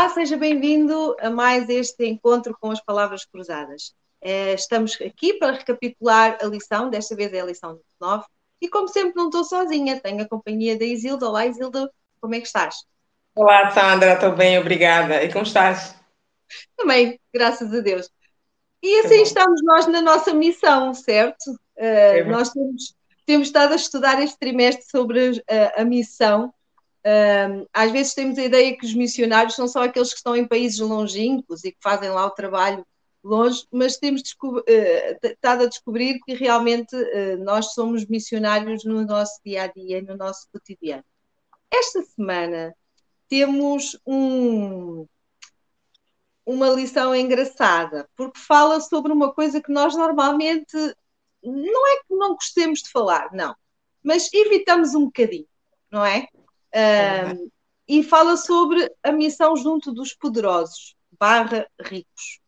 Olá, seja bem-vindo a mais este encontro com as palavras cruzadas. Estamos aqui para recapitular a lição, desta vez é a lição 9, e como sempre não estou sozinha, tenho a companhia da Isilda. Olá, Isilda, como é que estás? Olá, Sandra, estou bem, obrigada. E como estás? Também, graças a Deus. E Que assim bom. estamos nós na nossa missão, certo? É bom. Nós temos estado a estudar este trimestre sobre a missão. Às vezes temos a ideia que os missionários são só aqueles que estão em países longínquos e que fazem lá o trabalho longe, mas temos estado a descobrir que realmente nós somos missionários no nosso dia a dia, no nosso cotidiano. Esta semana temos uma lição engraçada, porque fala sobre uma coisa que nós normalmente não é que não gostemos de falar, não, mas evitamos um bocadinho, não é? É verdade. E fala sobre a missão junto dos poderosos, barra ricos.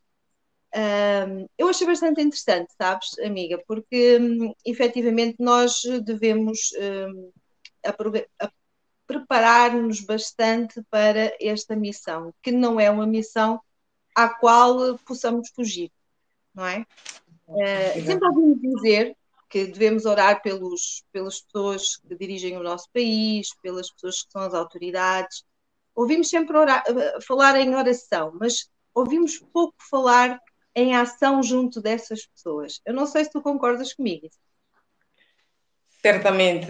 Eu achei bastante interessante, sabes, amiga, porque efetivamente nós devemos preparar-nos bastante para esta missão, que não é uma missão à qual possamos fugir, não é? Sempre Exato. ouvimos dizer que devemos orar pelas pessoas que dirigem o nosso país, pelas pessoas que são as autoridades. Ouvimos sempre falar em oração, mas ouvimos pouco falar em ação junto dessas pessoas. Eu não sei se tu concordas comigo. Certamente,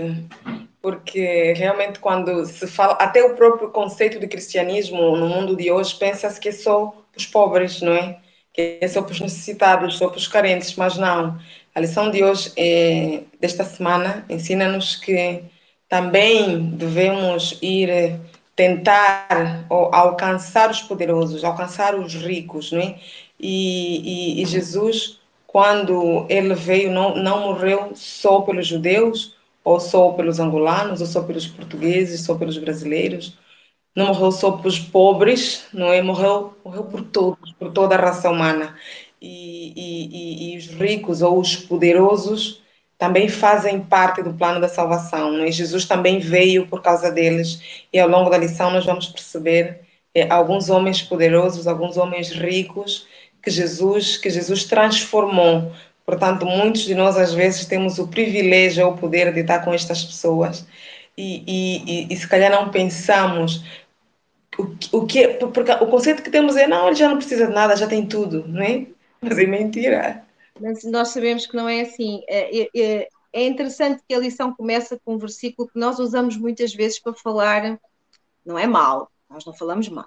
porque realmente quando se fala, até o próprio conceito de cristianismo no mundo de hoje, pensa-se que é só para os pobres, não é? Que é só para os necessitados, só para os carentes, mas não. A lição de hoje, desta semana, ensina-nos que também devemos ir tentar ou alcançar os poderosos, alcançar os ricos, não é? E Jesus, quando ele veio, não morreu só pelos judeus, ou só pelos angolanos, ou só pelos portugueses, só pelos brasileiros. Não morreu só pelos pobres, não é? Morreu por todos, por toda a raça humana. E os ricos ou os poderosos também fazem parte do plano da salvação, não é? Jesus também veio por causa deles. E ao longo da lição nós vamos perceber alguns homens poderosos, alguns homens ricos que Jesus transformou. Portanto, muitos de nós às vezes temos o privilégio ou o poder de estar com estas pessoas e se calhar não pensamos porque o conceito que temos é não, ele já não precisa de nada, já tem tudo, não é? Mas é mentira. Mas nós sabemos que não é assim. É interessante que a lição começa com um versículo que nós usamos muitas vezes para falar, não é mal, nós não falamos mal,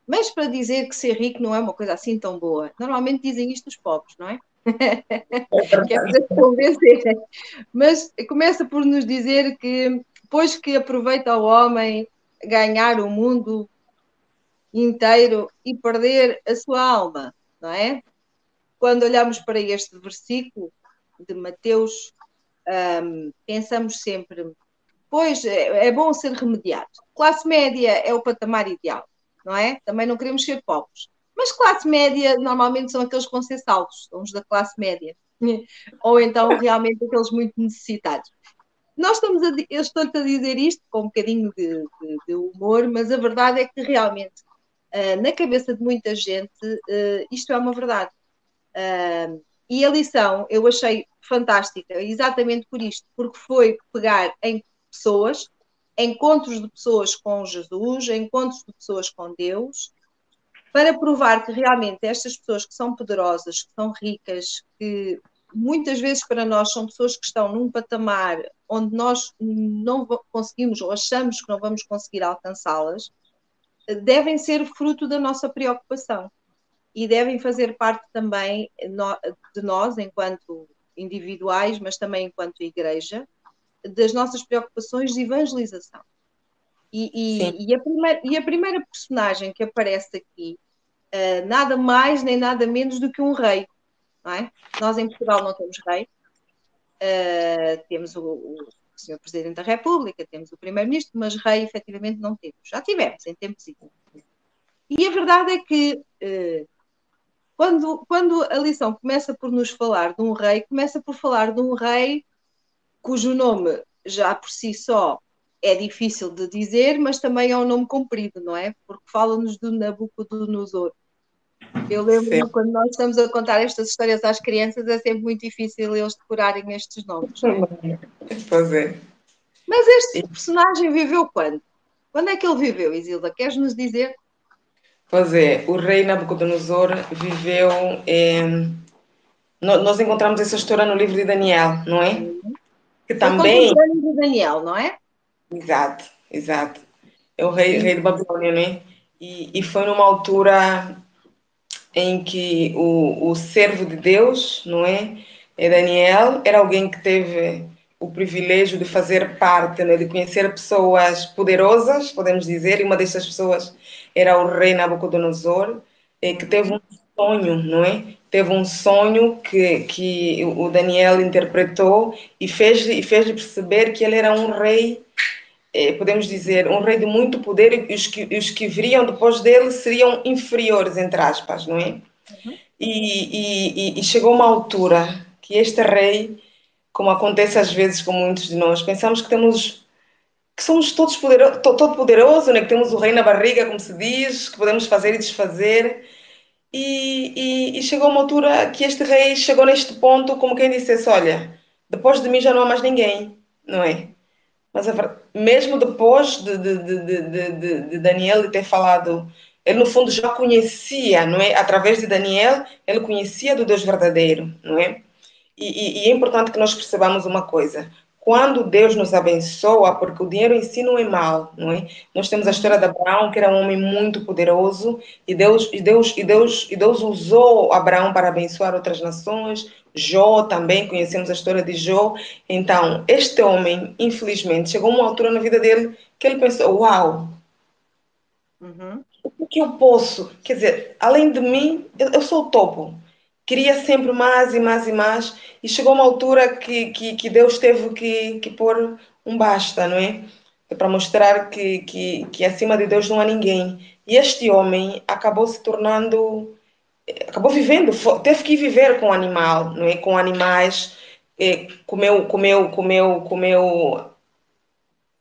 mas para dizer que ser rico não é uma coisa assim tão boa. Normalmente dizem isto os pobres, não é? Que é para se convencer. Mas começa por nos dizer que, depois que aproveita o homem ganhar o mundo inteiro e perder a sua alma, não é? Quando olhamos para este versículo de Mateus, pensamos sempre, pois é bom ser remediado. Classe média é o patamar ideal, não é? Também não queremos ser pobres. Mas classe média normalmente são aqueles que vão ser salvos, são os da classe média. Ou então realmente aqueles muito necessitados. Eu estou-te a dizer isto com um bocadinho de humor, mas a verdade é que realmente, na cabeça de muita gente, isto é uma verdade. E a lição eu achei fantástica, exatamente por isto, porque foi pegar em pessoas, encontros de pessoas com Jesus, encontros de pessoas com Deus, para provar que realmente estas pessoas que são poderosas, que são ricas, que muitas vezes para nós são pessoas que estão num patamar onde nós não conseguimos ou achamos que não vamos conseguir alcançá-las, devem ser fruto da nossa preocupação e devem fazer parte também de nós, enquanto individuais, mas também enquanto igreja, das nossas preocupações de evangelização. Sim, E a primeira personagem que aparece aqui, nada mais nem nada menos do que um rei, não é? Nós em Portugal não temos rei, temos o Senhor Presidente da República, temos o Primeiro-Ministro, mas rei efetivamente não temos. Já tivemos em tempos. E a verdade é que quando a lição começa por nos falar de um rei, começa por falar de um rei cujo nome já por si só é difícil de dizer, mas também é um nome comprido, não é? Porque fala-nos do Nabucodonosor. Eu lembro-me, quando nós estamos a contar estas histórias às crianças, é sempre muito difícil eles decorarem estes nomes, não é? Pois é. Mas este personagem viveu quando? Quando é que ele viveu, Isilda? Queres nos dizer? Pois é, o rei Nabucodonosor viveu. Nós encontramos essa história no livro de Daniel, não é? Que Foi também. contemporâneo de Daniel, não é? Exato, exato. É o rei de Babilônia, não é? E foi numa altura em que o servo de Deus, não é? Daniel, era alguém que teve o privilégio de fazer parte, né? De conhecer pessoas poderosas, podemos dizer, e uma dessas pessoas era o rei Nabucodonosor, que teve um sonho, não é? Teve um sonho que o Daniel interpretou e fez-lhe perceber que ele era um rei, podemos dizer, um rei de muito poder, e os que viriam depois dele seriam inferiores, entre aspas, não é? E chegou uma altura que este rei, como acontece às vezes com muitos de nós, pensamos que somos todos todo poderoso, né? Que temos o rei na barriga, como se diz, que podemos fazer e desfazer. E chegou uma altura que este rei chegou neste ponto como quem dissesse, olha, depois de mim já não há mais ninguém, não é? Mas mesmo depois de Daniel ter falado, ele no fundo já conhecia, não é? Através de Daniel, ele conhecia do Deus verdadeiro, não é? E é importante que nós percebamos uma coisa. Quando Deus nos abençoa, porque o dinheiro em si não é mau, não é? Nós temos a história de Abraão, que era um homem muito poderoso, e Deus usou Abraão para abençoar outras nações. Jó também, conhecemos a história de Jó. Então, este homem, infelizmente, chegou a uma altura na vida dele que ele pensou: uau, o que eu posso? Quer dizer, além de mim, eu sou o topo. Queria sempre mais e mais e mais. E chegou uma altura que Deus teve que pôr um basta, não é? Para mostrar que acima de Deus não há ninguém. E este homem acabou se tornando, acabou vivendo, teve que viver com o animal, não é? Com animais,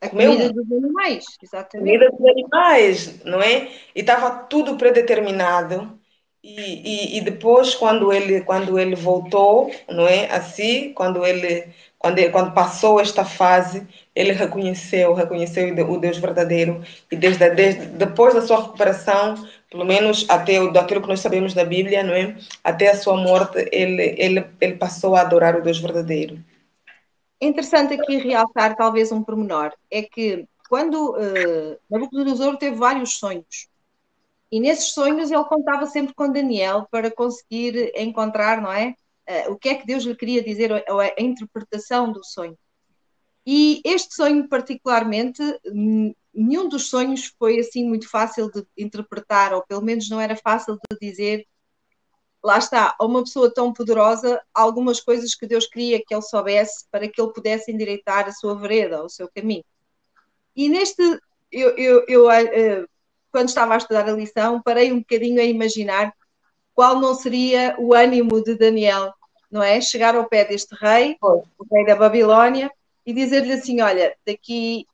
A comida comeu dos animais, exatamente. comida dos animais, não é? E estava tudo predeterminado. E depois, quando ele voltou, não é? Assim, quando passou esta fase, ele reconheceu o Deus verdadeiro. E desde depois da sua recuperação, pelo menos até daquilo que nós sabemos da Bíblia, não é? Até a sua morte, ele passou a adorar o Deus verdadeiro. É interessante aqui realçar talvez um pormenor, é que quando Nabucodonosor teve vários sonhos, e nesses sonhos ele contava sempre com Daniel para conseguir encontrar, não é? O que é que Deus lhe queria dizer, a interpretação do sonho. E este sonho particularmente, nenhum dos sonhos foi assim muito fácil de interpretar, ou pelo menos não era fácil de dizer. Lá está, a uma pessoa tão poderosa, algumas coisas que Deus queria que ele soubesse para que ele pudesse endireitar a sua vereda, o seu caminho. E neste, quando estava a estudar a lição, parei um bocadinho a imaginar qual não seria o ânimo de Daniel, não é? Chegar ao pé deste rei, o rei da Babilónia, e dizer-lhe assim: olha, daqui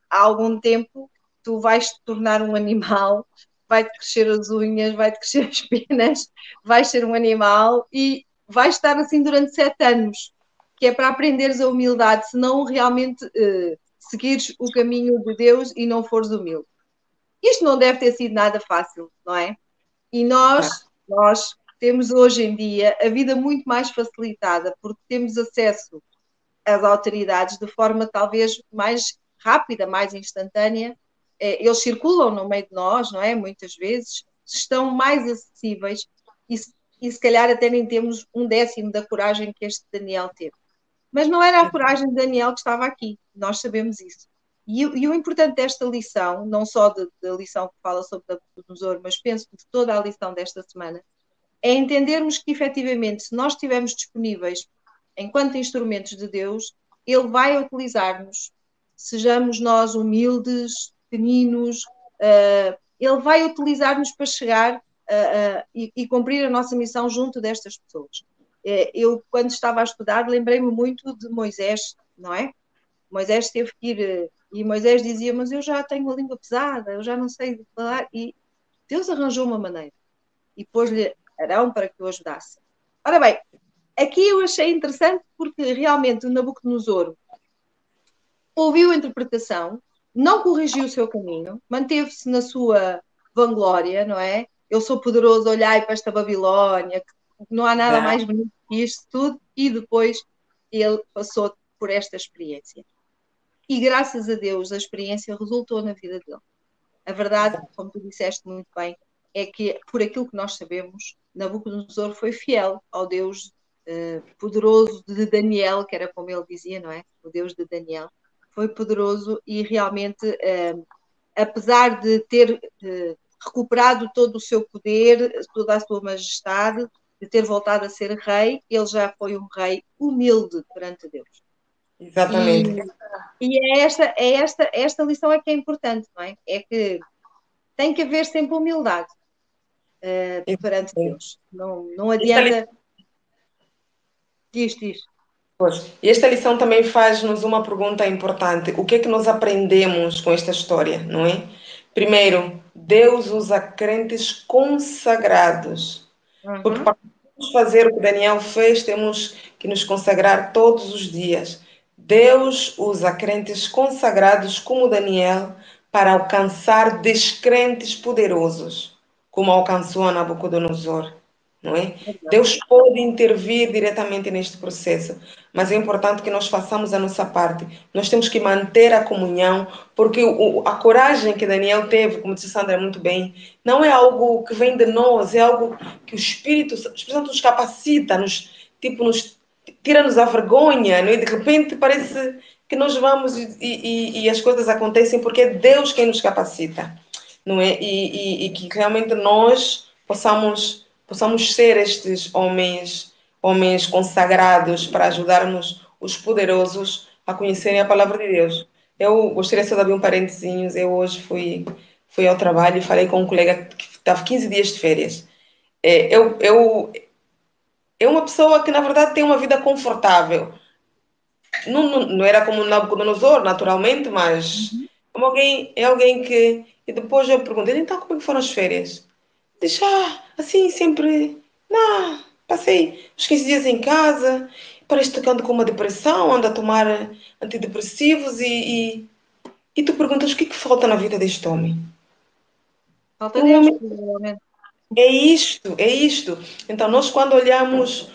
a algum tempo tu vais te tornar um animal, vai-te crescer as unhas, vai-te crescer as penas, vais ser um animal e vais estar assim durante 7 anos, que é para aprenderes a humildade, se não realmente seguires o caminho de Deus e não fores humilde. Isto não deve ter sido nada fácil, não é? E nós temos hoje em dia a vida muito mais facilitada porque temos acesso às autoridades de forma talvez mais rápida, mais instantânea. Eles circulam no meio de nós, não é? Muitas vezes estão mais acessíveis e se calhar até nem temos 1/10 da coragem que este Daniel teve. Mas não era a coragem de Daniel que estava aqui, nós sabemos isso. E o importante desta lição, não só da lição que fala sobre Nabucodonosor, mas penso de toda a lição desta semana, é entendermos que efetivamente, se nós estivermos disponíveis enquanto instrumentos de Deus, Ele vai utilizar-nos, sejamos nós humildes, pequeninos, Ele vai utilizar-nos para chegar e cumprir a nossa missão junto destas pessoas. Eu, quando estava a estudar, lembrei-me muito de Moisés, não é? Moisés teve que ir, e Moisés dizia, mas eu já tenho a língua pesada, eu já não sei falar, e Deus arranjou uma maneira, e pôs-lhe Arão para que o ajudasse. Ora bem, aqui eu achei interessante porque realmente o Nabucodonosor ouviu a interpretação, não corrigiu o seu caminho, manteve-se na sua vanglória, não é? Eu sou poderoso, olhai para esta Babilónia, não há nada mais bonito que isto tudo, e depois ele passou por esta experiência. E graças a Deus a experiência resultou na vida dele. A verdade, como tu disseste muito bem, é que por aquilo que nós sabemos, Nabucodonosor foi fiel ao Deus poderoso de Daniel, que era como ele dizia, não é? O Deus de Daniel. Foi poderoso e realmente, apesar de ter recuperado todo o seu poder, toda a sua majestade, de ter voltado a ser rei, ele já foi um rei humilde perante Deus. Exatamente. E esta lição é que é importante, não é? É que tem que haver sempre humildade perante Deus. Não adianta. Diz. Pois. E esta lição também faz-nos uma pergunta importante. O que é que nós aprendemos com esta história, não é? Primeiro, Deus usa crentes consagrados. Porque para fazer o que Daniel fez, temos que nos consagrar todos os dias. Deus usa crentes consagrados como Daniel para alcançar descrentes poderosos, como alcançou a Nabucodonosor, não é? Deus pode intervir diretamente neste processo, mas é importante que nós façamos a nossa parte. Nós temos que manter a comunhão, porque a coragem que Daniel teve, como disse Sandra muito bem, não é algo que vem de nós, é algo que o Espírito Santo nos capacita, nos tira-nos a vergonha, não é? De repente parece que nós vamos e as coisas acontecem porque é Deus quem nos capacita, não é? E que realmente nós possamos ser estes homens consagrados para ajudarmos os poderosos a conhecerem a palavra de Deus. Eu gostaria só de abrir um parentezinhos. Eu hoje fui ao trabalho e falei com um colega que estava 15 dias de férias. É uma pessoa que, na verdade, tem uma vida confortável. Não era como Nabucodonosor, naturalmente, mas é alguém que... E depois eu perguntei, então, como é que foram as férias? Diz, assim, sempre... Não, passei os 15 dias em casa, parece que ando com uma depressão, ando a tomar antidepressivos e tu perguntas o que falta na vida deste homem? Falta É um Deus, homem. provavelmente. É isto, é isto. Então, nós quando olhamos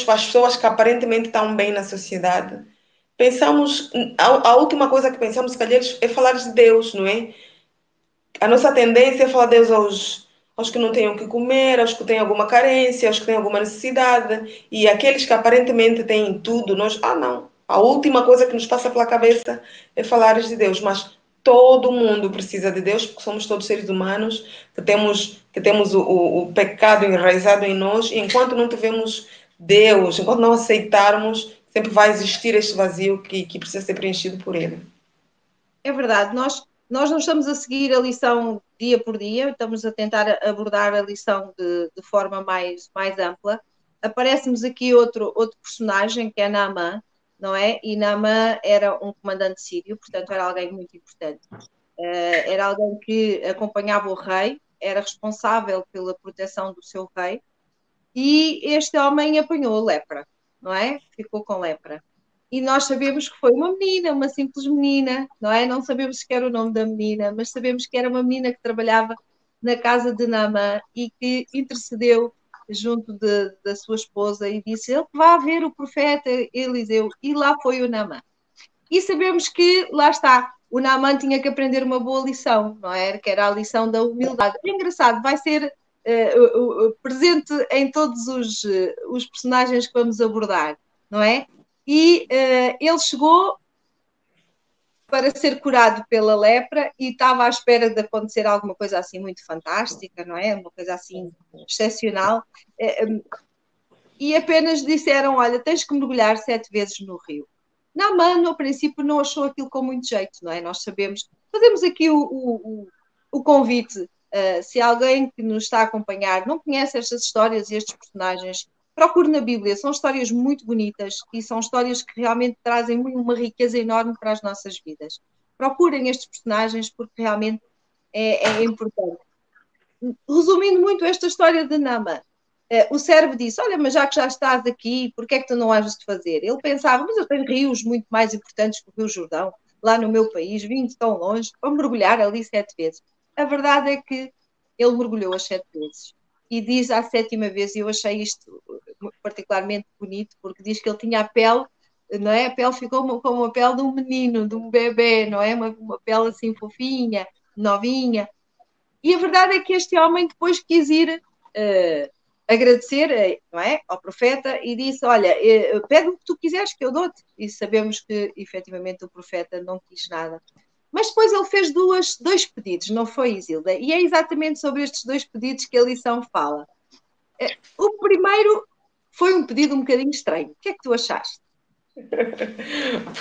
para as pessoas que aparentemente estão bem na sociedade, pensamos, a última coisa que pensamos, se calhar, é falar de Deus, não é? A nossa tendência é falar de Deus aos que não têm o que comer, aos que têm alguma carência, aos que têm alguma necessidade, e aqueles que aparentemente têm tudo, não. A última coisa que nos passa pela cabeça é falar de Deus, mas todo mundo precisa de Deus, porque somos todos seres humanos, que temos o pecado enraizado em nós, e enquanto não tivermos Deus, enquanto não aceitarmos, sempre vai existir este vazio que precisa ser preenchido por Ele. É verdade, nós não estamos a seguir a lição dia por dia, estamos a tentar abordar a lição de forma mais ampla. Aparece-nos aqui outro personagem, que é Naamã, não é? E Naamã era um comandante sírio, portanto era alguém muito importante. Era alguém que acompanhava o rei, era responsável pela proteção do seu rei, e este homem apanhou lepra, não é? Ficou com lepra. E nós sabemos que foi uma menina, uma simples menina, não é? Não sabemos sequer o nome da menina, mas sabemos que era uma menina que trabalhava na casa de Naamã e que intercedeu junto da sua esposa e disse: ele vai ver o profeta Eliseu, e lá foi o Naamã. E sabemos que, lá está, o Naamã tinha que aprender uma boa lição, não é? Que era a lição da humildade. É engraçado, vai ser presente em todos os personagens que vamos abordar, não é? E ele chegou para ser curado pela lepra e estava à espera de acontecer alguma coisa assim muito fantástica, não é? Uma coisa assim excepcional. E apenas disseram, olha, tens que mergulhar 7 vezes no rio. Naamã, no princípio, não achou aquilo com muito jeito, não é? Nós sabemos, fazemos aqui o convite, se alguém que nos está a acompanhar não conhece estas histórias e estes personagens, Procure na Bíblia, são histórias muito bonitas e são histórias que realmente trazem uma riqueza enorme para as nossas vidas. Procurem estes personagens porque realmente é importante. Resumindo muito esta história de Naaman, o cérebro disse, olha, mas já que já estás aqui, por que é que tu não has de fazer? Ele pensava, mas eu tenho rios muito mais importantes que o Rio Jordão, lá no meu país, vim de tão longe, para mergulhar ali 7 vezes. A verdade é que ele mergulhou as 7 vezes. E diz à 7ª vez, e eu achei isto particularmente bonito, porque diz que ele tinha a pele, não é? A pele ficou como a pele de um menino, de um bebê, não é? Uma pele assim fofinha, novinha. E a verdade é que este homem depois quis ir agradecer, não é, ao profeta e disse, olha, pede o que tu quiseres que eu dou-te. E sabemos que, efetivamente, o profeta não quis nada. Mas depois ele fez dois pedidos, não foi, Isilda? E é exatamente sobre estes 2 pedidos que a lição fala. O primeiro foi um pedido um bocadinho estranho. O que é que tu achaste?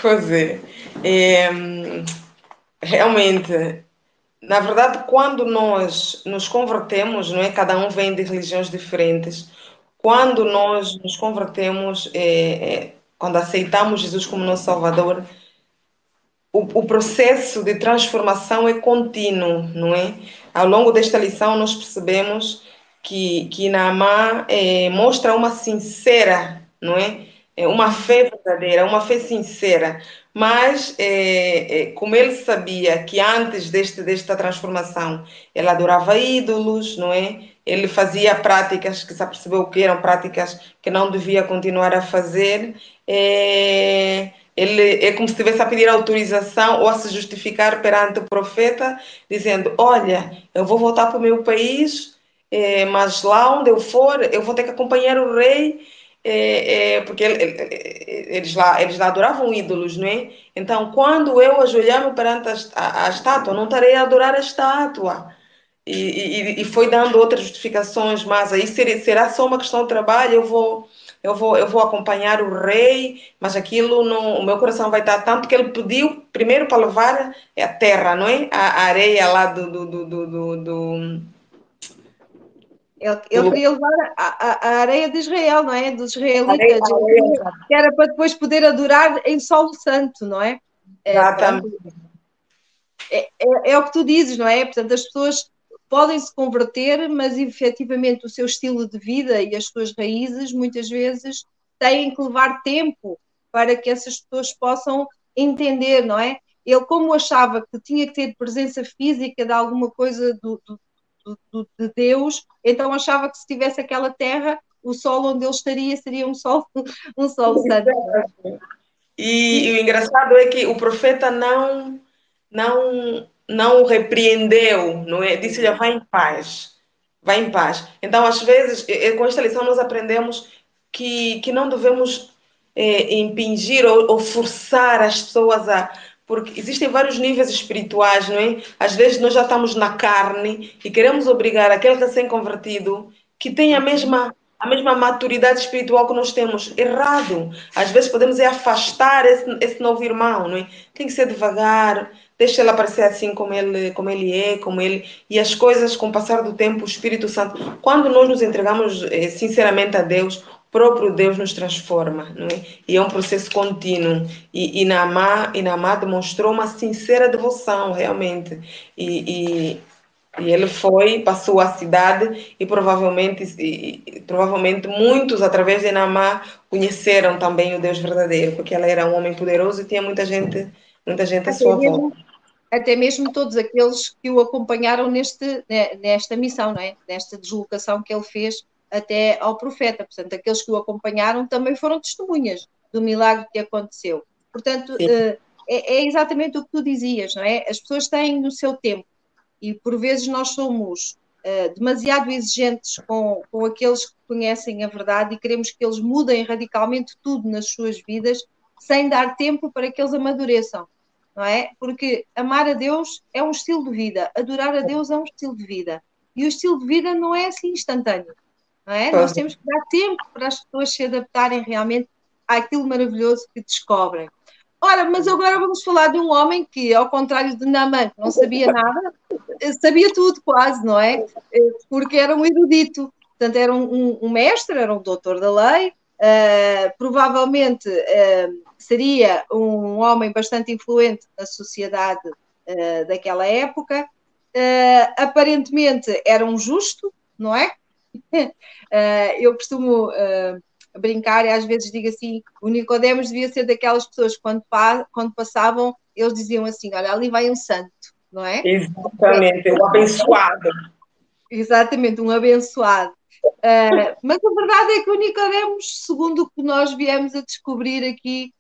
Pois é. Realmente, na verdade, quando nós nos convertemos, não é? Cada um vem de religiões diferentes. Quando nós nos convertemos, quando aceitamos Jesus como nosso Salvador, o processo de transformação é contínuo, não é? Ao longo desta lição, nós percebemos que Naamã mostra uma sincera, não é? Uma fé verdadeira, uma fé sincera. Mas, como ele sabia que antes desta transformação, ele adorava ídolos, não é? Ele fazia práticas que se percebeu que eram práticas que não devia continuar a fazer. Ele é como se estivesse a pedir autorização ou a se justificar perante o profeta, dizendo: olha, eu vou voltar para o meu país, mas lá onde eu for, eu vou ter que acompanhar o rei, porque eles lá adoravam ídolos, não é? Então, quando eu ajoelhar-me perante a estátua, não estarei a adorar a estátua. E foi dando outras justificações, mas aí será só uma questão de trabalho, eu vou acompanhar o rei, mas aquilo não, o meu coração vai estar tanto que ele pediu primeiro para levar a terra, não é? A areia lá Ele queria levar a areia de Israel, não é? Dos areia, israelitas. Ele areia, queria, que era para depois poder adorar em solo santo, não é? Pronto, exatamente. é o que tu dizes, não é? Portanto, as pessoas podem se converter, mas efetivamente o seu estilo de vida e as suas raízes muitas vezes têm que levar tempo para que essas pessoas possam entender, não é? Ele, como achava que tinha que ter presença física de alguma coisa de Deus, então achava que se tivesse aquela terra, o sol onde ele estaria seria um sol santo. E o engraçado é que o profeta não o repreendeu, não é? Disse-lhe: vai em paz, vai em paz. Então, às vezes, com esta lição nós aprendemos que não devemos impingir ou forçar as pessoas a. Porque existem vários níveis espirituais, não é? Às vezes nós já estamos na carne e queremos obrigar aquele recém-convertido que tem a mesma maturidade espiritual que nós temos. Errado. Às vezes podemos afastar esse novo irmão, não é? Tem que ser devagar, deixa ele aparecer assim como ele, e as coisas, com o passar do tempo, o Espírito Santo, quando nós nos entregamos sinceramente a Deus, o próprio Deus nos transforma, não é? E é um processo contínuo. E Naamã demonstrou uma sincera devoção, realmente. E ele passou a cidade e provavelmente muitos, através de Naamã, conheceram também o Deus verdadeiro, porque ela era um homem poderoso e tinha muita gente à Até sua volta. mesmo, até mesmo todos aqueles que o acompanharam nesta missão, não é? Nesta deslocação que ele fez até ao profeta. Portanto, aqueles que o acompanharam também foram testemunhas do milagre que aconteceu. Portanto, Sim, é exatamente o que tu dizias, não é? As pessoas têm no seu tempo e por vezes nós somos demasiado exigentes com aqueles que conhecem a verdade e queremos que eles mudem radicalmente tudo nas suas vidas sem dar tempo para que eles amadureçam, não é? Porque amar a Deus é um estilo de vida, adorar a Deus é um estilo de vida e o estilo de vida não é assim instantâneo, não é? Nós pois é. temos que dar tempo para as pessoas se adaptarem realmente àquilo maravilhoso que descobrem. Ora, mas agora vamos falar de um homem que, ao contrário de Naaman, que não sabia nada, sabia tudo quase, não é? Porque era um erudito. Portanto, era um mestre, era um doutor da lei, provavelmente seria um homem bastante influente na sociedade daquela época. Aparentemente era um justo, não é? Eu costumo brincar e às vezes digo assim, o Nicodemos devia ser daquelas pessoas que quando passavam, eles diziam assim, olha, ali vai um santo, não é? Exatamente, o abençoado. Exatamente, um abençoado. Mas a verdade é que o Nicodemos, segundo o que nós viemos a descobrir aqui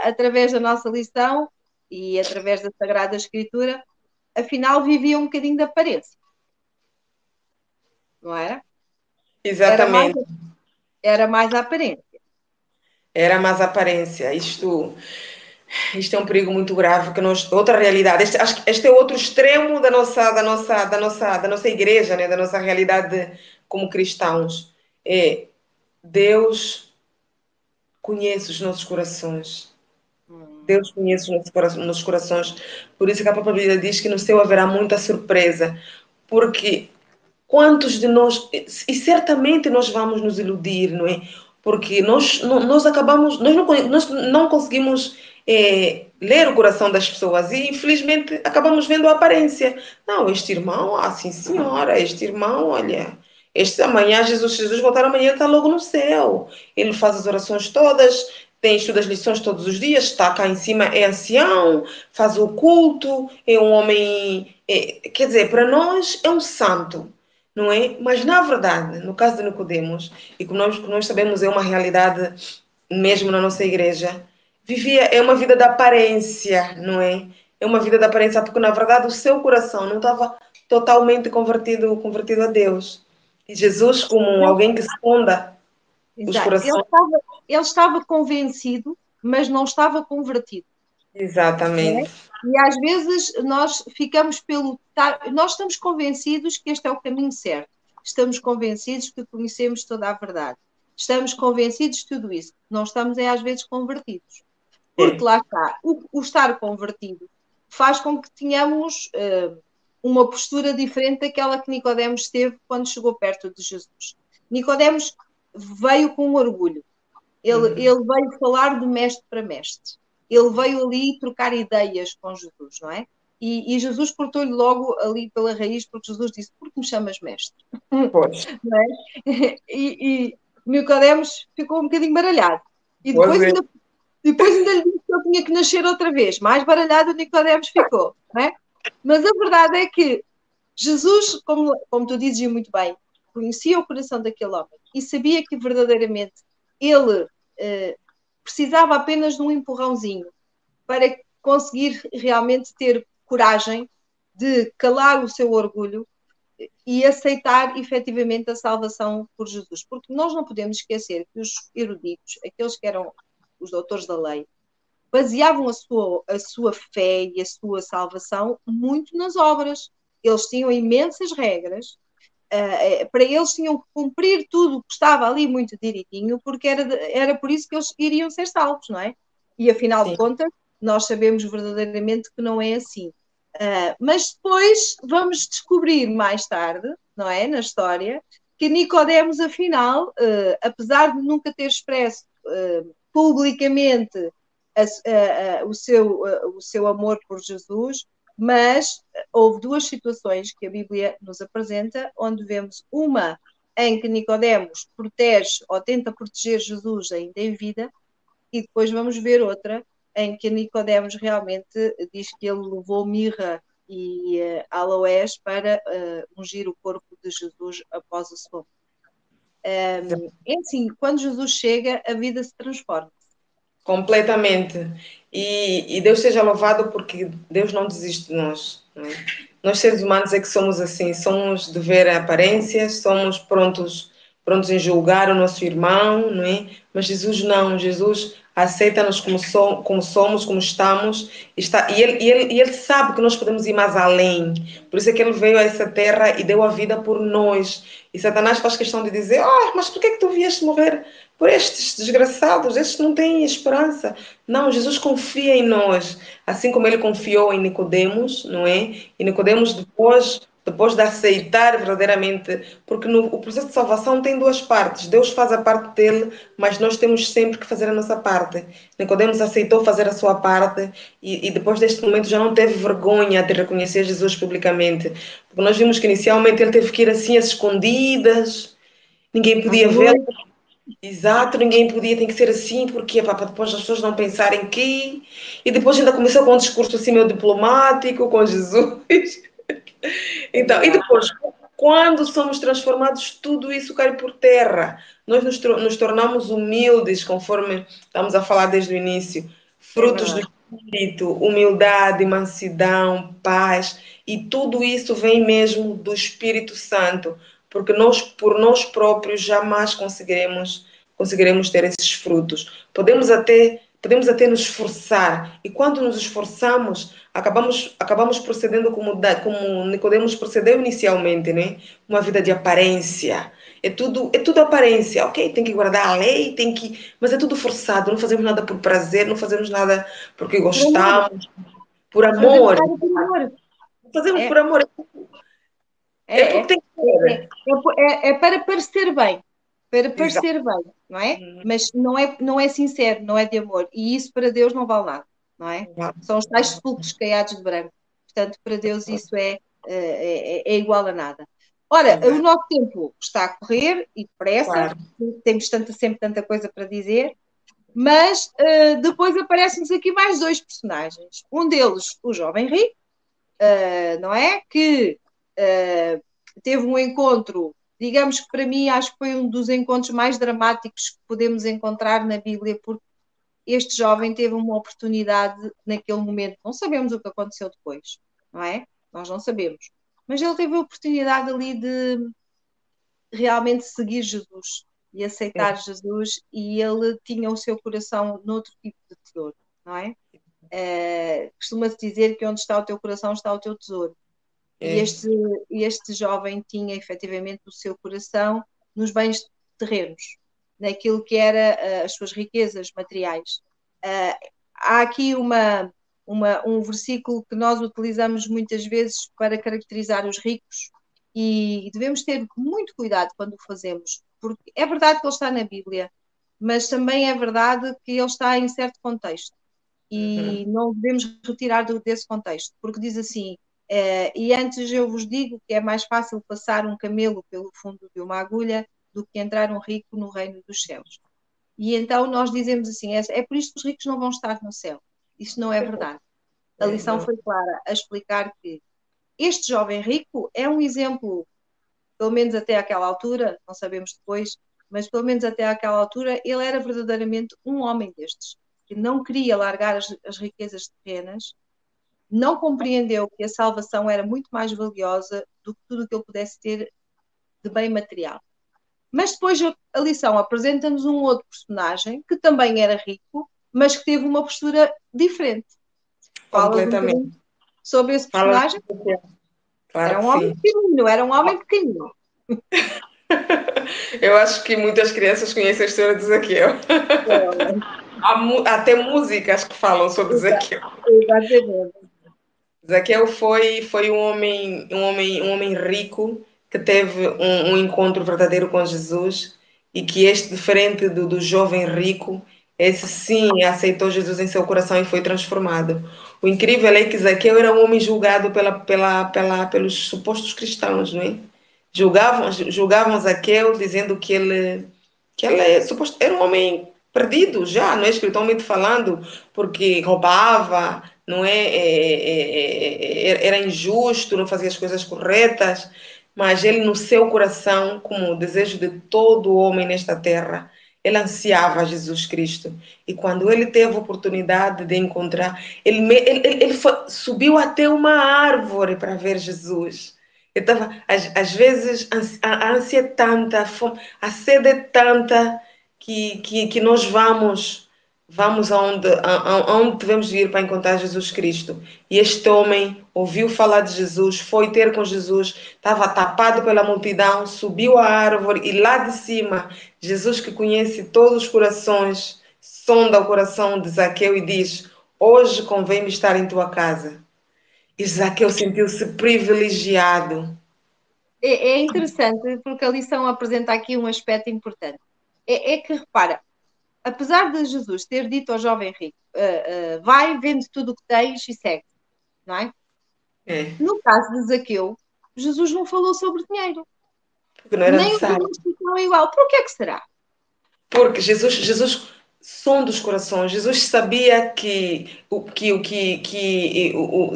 através da nossa lição e através da Sagrada Escritura, afinal vivia um bocadinho de aparência, não era? Exatamente. Era mais a aparência. Era mais aparência. Isto é um perigo muito grave, que nós, outra realidade. Acho que este é outro extremo da nossa igreja, né? Da nossa realidade como cristãos. É Deus conhece os nossos corações. Deus conhece os nossos corações. Por isso que a própria Bíblia diz que no céu haverá muita surpresa. Porque quantos de nós, e certamente nós vamos nos iludir, não é? Porque nós acabamos, nós não conseguimos ler o coração das pessoas e infelizmente acabamos vendo a aparência. Não, este irmão, sim senhora, este irmão, olha, este amanhã, Jesus voltar amanhã, está logo no céu. Ele faz as orações todas, estuda as lições todos os dias, está cá em cima, é ancião, faz o culto, é um homem, quer dizer, para nós é um santo, não é? Mas na verdade, no caso de Nicodemos, e como nós sabemos é uma realidade mesmo na nossa igreja, é uma vida da aparência, não é? É uma vida da aparência, porque na verdade o seu coração não estava totalmente convertido a Deus. E Jesus, como alguém que sonda os Exato. corações. Ele estava convencido, mas não estava convertido. Exatamente. E às vezes nós ficamos nós estamos convencidos que este é o caminho certo. Estamos convencidos que conhecemos toda a verdade. Estamos convencidos de tudo isso. Não estamos, às vezes, convertidos. Porque lá está, o estar convertido faz com que tenhamos uma postura diferente daquela que Nicodemos teve quando chegou perto de Jesus. Nicodemos veio com orgulho. Ele veio falar de mestre para mestre. Ele veio ali trocar ideias com Jesus, não é? E Jesus cortou-lhe logo ali pela raiz, porque Jesus disse, por que me chamas mestre? Pois. Não é? E Nicodemos ficou um bocadinho baralhado. E depois ainda lhe disse que ele tinha que nascer outra vez. Mais baralhado o Nicodemos ficou, não é? Mas a verdade é que Jesus, como tu dizes muito bem, conhecia o coração daquele homem e sabia que verdadeiramente ele precisava apenas de um empurrãozinho para conseguir realmente ter coragem de calar o seu orgulho e aceitar efetivamente a salvação por Jesus. Porque nós não podemos esquecer que os eruditos, aqueles que eram os doutores da lei, baseavam a sua fé e a sua salvação muito nas obras. Eles tinham imensas regras, para eles tinham que cumprir tudo o que estava ali muito direitinho, porque era por isso que eles iriam ser salvos, não é? E afinal de contas, nós sabemos verdadeiramente que não é assim. Mas depois vamos descobrir mais tarde, não é? Na história, que Nicodemos, afinal, apesar de nunca ter expresso publicamente o seu amor por Jesus, mas houve duas situações que a Bíblia nos apresenta, onde vemos uma em que Nicodemos protege ou tenta proteger Jesus ainda em vida, e depois vamos ver outra em que Nicodemos realmente diz que ele levou mirra e aloés para ungir o corpo de Jesus após o seu. É assim, quando Jesus chega, a vida se transforma. Completamente. E Deus seja louvado porque Deus não desiste de nós. Não é? Nós, seres humanos, é que somos assim. Somos de ver aparências, somos prontos em julgar o nosso irmão, não é? Mas Jesus não. Jesus aceita-nos como somos, como estamos. E ele sabe que nós podemos ir mais além. Por isso é que ele veio a essa terra e deu a vida por nós. E Satanás faz questão de dizer, mas por que é que tu vieste morrer por estes desgraçados? Estes não têm esperança. Não, Jesus confia em nós, assim como ele confiou em Nicodemos, não é? E Nicodemos depois depois de aceitar verdadeiramente, porque o processo de salvação tem duas partes. Deus faz a parte dele, mas nós temos sempre que fazer a nossa parte. Nicodemos aceitou fazer a sua parte e depois deste momento já não teve vergonha de reconhecer Jesus publicamente. Porque nós vimos que inicialmente ele teve que ir assim às escondidas, ninguém À podia ver. noite, Exato, ninguém podia, tem que ser assim, porque para depois as pessoas não pensarem que. E depois ainda começou com um discurso assim meio diplomático com Jesus. é Então, e verdade. depois, quando somos transformados, tudo isso cai por terra. Nós nos tornamos humildes, conforme estamos a falar desde o início. É Frutos do verdade. Espírito, humildade, mansidão, paz. E tudo isso vem mesmo do Espírito Santo. Porque nós, por nós próprios, jamais conseguiremos ter esses frutos. Podemos até nos esforçar. E quando nos esforçamos, acabamos procedendo como Nicodemos procedeu inicialmente, né? Uma vida de aparência. É tudo aparência, ok? Tem que guardar a lei, mas é tudo forçado. Não fazemos nada por prazer, não fazemos nada porque Por amor. gostamos, por Não fazemos amor. nada por amor. Fazemos É, por amor. É é, porque é. tem que É, ser. é para parecer bem. Para Exato. parecer bem, não é? Mas não é sincero, não é de amor. E isso para Deus não vale nada, não é? São os tais sepulcros caiados de branco. Portanto, para Deus isso é igual a nada. Ora, o Exato. nosso tempo está a correr e depressa, Claro. temos sempre tanta coisa para dizer, mas depois aparecem-nos aqui mais dois personagens. Um deles, o jovem rico, não é? Que teve um encontro, digamos que para mim acho que foi um dos encontros mais dramáticos que podemos encontrar na Bíblia, porque este jovem teve uma oportunidade naquele momento. Não sabemos o que aconteceu depois, não é? Nós não sabemos. Mas ele teve a oportunidade ali de realmente seguir Jesus e aceitar Jesus, e ele tinha o seu coração noutro tipo de tesouro, não é? Costuma-se dizer que onde está o teu coração está o teu tesouro. E É. este jovem tinha efetivamente o seu coração nos bens terrenos, naquilo que era as suas riquezas materiais. Há aqui um versículo que nós utilizamos muitas vezes para caracterizar os ricos e devemos ter muito cuidado quando o fazemos, porque é verdade que ele está na Bíblia, mas também é verdade que ele está em certo contexto e Uhum. não devemos retirar desse contexto, porque diz assim, e antes eu vos digo que é mais fácil passar um camelo pelo fundo de uma agulha do que entrar um rico no reino dos céus. E então nós dizemos assim, é por isto que os ricos não vão estar no céu. Isso não é verdade. A É, lição não. foi clara a explicar que este jovem rico é um exemplo, pelo menos até àquela altura, não sabemos depois, mas pelo menos até àquela altura, ele era verdadeiramente um homem destes, que não queria largar as riquezas terrenas, não compreendeu que a salvação era muito mais valiosa do que tudo o que ele pudesse ter de bem material. Mas depois a lição apresenta-nos um outro personagem que também era rico, mas que teve uma postura diferente. Falas um bocadinho Completamente. sobre esse Fala. personagem? Claro Era que um homem sim. pequenino, era um homem pequenino. Eu acho que muitas crianças conhecem a história de Zaqueu. Há até músicas que falam sobre Zaqueu. Exatamente. Zaqueu foi um homem rico que teve um encontro verdadeiro com Jesus e que este, diferente do jovem rico, esse sim aceitou Jesus em seu coração e foi transformado. O incrível é que Zaqueu era um homem julgado pelos supostos cristãos, não é? Julgavam Zaqueu dizendo que ele era um homem perdido já, não é? Espiritualmente falando, porque roubava, não é? Era injusto, não fazia as coisas corretas, mas ele no seu coração, como o desejo de todo homem nesta terra, ele ansiava Jesus Cristo. E quando ele teve a oportunidade de encontrar, subiu até uma árvore para ver Jesus. Então, às vezes, a ânsia é tanta, a sede é tanta que nós vamos aonde devemos ir para encontrar Jesus Cristo. E este homem ouviu falar de Jesus, foi ter com Jesus, estava tapado pela multidão, subiu a árvore e lá de cima, Jesus que conhece todos os corações, sonda o coração de Zaqueu e diz: hoje convém-me estar em tua casa. E Zaqueu sentiu-se privilegiado. É interessante porque a lição apresenta aqui um aspecto importante. É que, repara, apesar de Jesus ter dito ao jovem rico, vai, vende tudo o que tens e segue, não é? É, No caso de Zaqueu, Jesus não falou sobre dinheiro. porque não era Nem os necessário. outros ficam igual. Por que é que será? Porque Jesus sonda os corações. Jesus sabia que o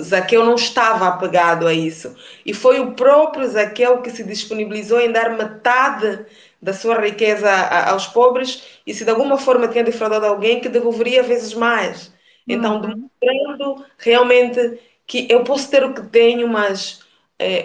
Zaqueu não estava apegado a isso. E foi o próprio Zaqueu que se disponibilizou em dar metade da sua riqueza aos pobres e se de alguma forma tinha defraudado alguém que devolveria vezes mais. Então, Uhum. demonstrando realmente que eu posso ter o que tenho, mas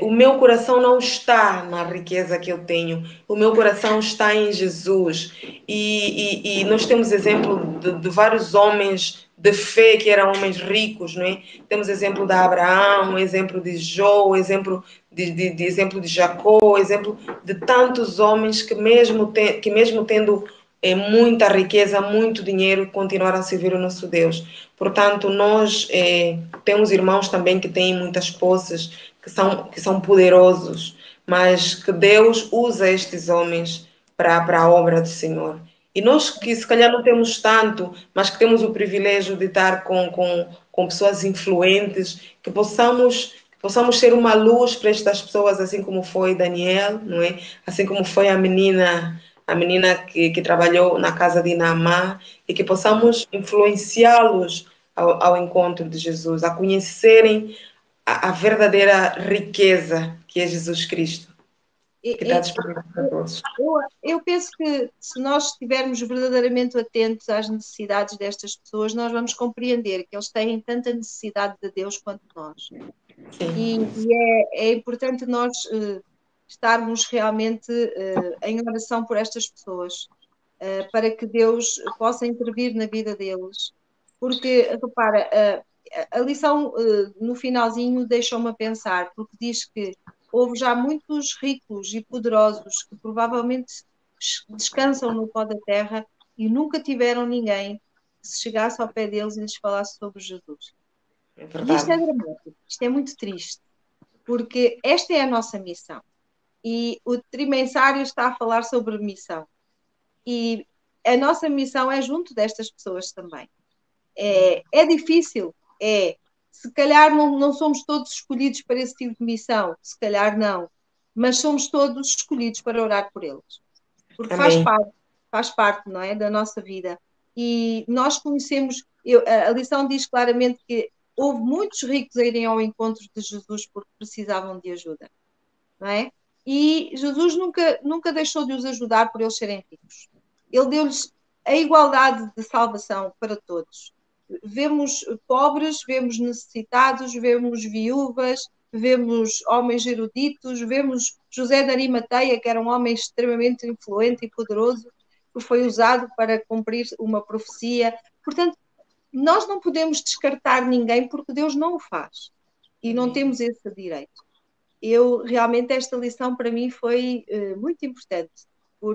o meu coração não está na riqueza que eu tenho. O meu coração está em Jesus. E nós temos exemplo de vários homens de fé que eram homens ricos, não é? Temos exemplo de Abraão, exemplo de Jó, exemplo exemplo de Jacó, exemplo de tantos homens que mesmo tendo muita riqueza, muito dinheiro, continuaram a servir o nosso Deus. Portanto, nós temos irmãos também que têm muitas posses, que são poderosos, mas que Deus usa estes homens para a obra do Senhor. E nós que se calhar não temos tanto, mas que temos o privilégio de estar com pessoas influentes, que possamos ser uma luz para estas pessoas, assim como foi Daniel, não é? Assim como foi a menina que trabalhou na casa de Naamã, e que possamos influenciá-los ao encontro de Jesus, a conhecerem a verdadeira riqueza que é Jesus Cristo, que está E- disponível para todos. eu penso que se nós estivermos verdadeiramente atentos às necessidades destas pessoas, nós vamos compreender que eles têm tanta necessidade de Deus quanto nós. Sim, E é importante nós estarmos realmente em oração por estas pessoas, para que Deus possa intervir na vida deles. Porque, repara, a lição no finalzinho deixou-me a pensar, porque diz que houve já muitos ricos e poderosos que provavelmente descansam no pó da terra e nunca tiveram ninguém que se chegasse ao pé deles e lhes falasse sobre Jesus. é E isto verdade. é dramático, isto é muito triste, porque esta é a nossa missão. E o trimensário está a falar sobre missão. E a nossa missão é junto destas pessoas também. É difícil, se calhar não somos todos escolhidos para esse tipo de missão, se calhar não, mas somos todos escolhidos para orar por eles, porque Amém. faz parte, não é, da nossa vida. E nós conhecemos, a lição diz claramente que houve muitos ricos a irem ao encontro de Jesus porque precisavam de ajuda, não é? E Jesus nunca deixou de os ajudar por eles serem ricos. Ele deu-lhes a igualdade de salvação para todos. Vemos pobres, vemos necessitados, vemos viúvas, vemos homens eruditos, vemos José de Arimateia, que era um homem extremamente influente e poderoso, que foi usado para cumprir uma profecia. Portanto, nós não podemos descartar ninguém porque Deus não o faz. E não Amém. temos esse direito. Realmente esta lição para mim foi muito importante,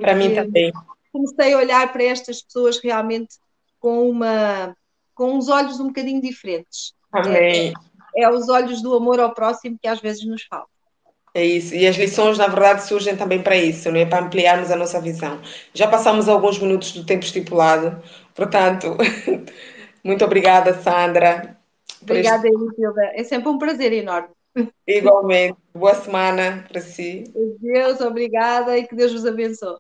Para mim porque também. comecei a olhar para estas pessoas realmente com com uns olhos um bocadinho diferentes. Amém. É os olhos do amor ao próximo que às vezes nos falta. É isso. E as lições, na verdade, surgem também para isso, não é? Para ampliarmos a nossa visão. Já passamos alguns minutos do tempo estipulado, portanto, muito obrigada, Sandra, por este. Obrigada, Elisilda. É sempre um prazer enorme. Igualmente. Boa semana para si. Deus, obrigada e que Deus vos abençoe.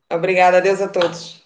Obrigada. Adeus a todos.